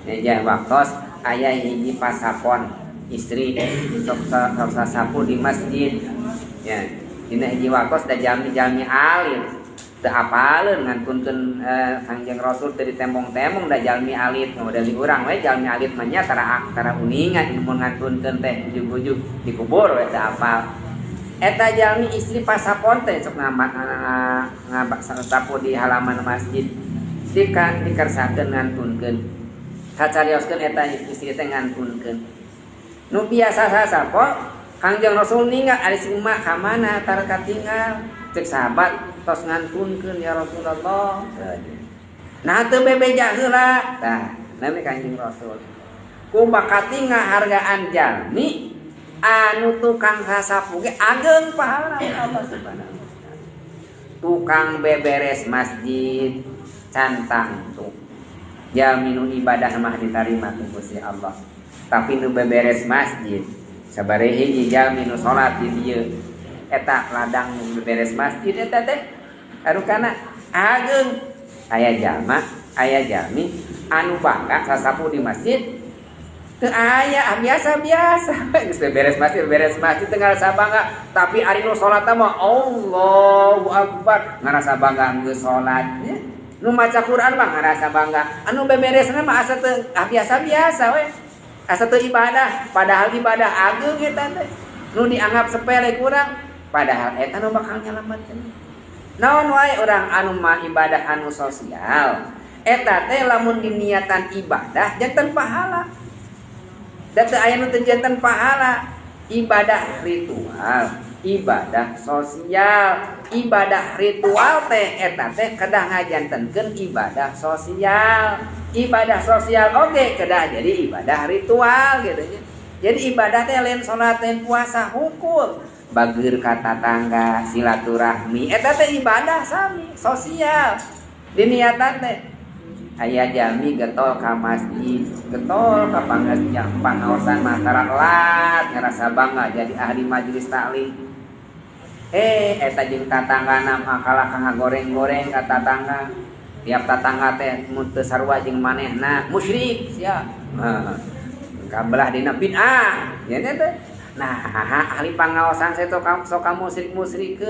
Eja waktos aya hiji pasapon istri sok sasapu di masjid ya dina hiji waktos da jalmi alit teu apaleun ngantunkeun Kangjeng Rasul teu ditembong-tembong da jalmi alit nu dari urang we jalmi alit mah nya tara uningan mun ngantunkeun teh ujug-ujug dikubur we teu apal eta jalmi istri pasapon teh sok sasapu di halaman masjid dikersakeun ngantunkeun kacarioskeun eta istri teh ngantunkeun nu biasa sasapo Kangjeng Rasul ninggal ari si emak ka mana tar katinggal cek sahabat tos ngantunkeun ya Rasulullah nah teu bebeja heula tah nami Kangjeng Rasul kumaha katinggal hargaan jalmi anu tukang sasapu ge ageung pahala Allah Subhanahu wa taala tukang beberes masjid cantang tuh jalmi nu ibadah mah ditarima ku Gusti Allah tapi nu beberes masjid sabaraha hiji jalmi nu salat di dieu eta ladang nu beberes masjid eta teh harukana ageung aya jalmi anu bangga sasapu di masjid teu aya biasa geus beberes masjid teu ngarasa bangga tapi ari nu salat mah Allahu Akbar ngarasa bangga geus salat nu maca Quran mah ngarasa bangga anu beberesna mah asa teu biasa we asa teu ibadah padahal ibadah ageung eta teh nu dianggap sepele kurang padahal eta nu bakal nyalametkeun naon wae urang anu mah ibadah anu sosial eta teh lamun diniatan ibadah janten pahala da teu aya nu teu janten pahala ibadah ritual ibadah sosial ibadah ritual teh eta teh kedah ngajantenkeun ibadah sosial oge kedah jadi ibadah ritual gitu nya jadi ibadah teh lain salat lain puasa hukum bageur ka tatangga silaturahmi eta teh ibadah sami sosial diniatan teh aya jalmi getol ka masjid getol ka pangaosan masyarakat ngarasa bangga jadi ahli majelis taklim eta jeung tatanggana mah kalah ka goreng-goreng ka tatangga tiap tatangga teh mun teu sarua jeung manehna musyrik sia kabelah dina bid'ah nya teh nah ahli pangaosan saya sok ka musyrik-musyrikeun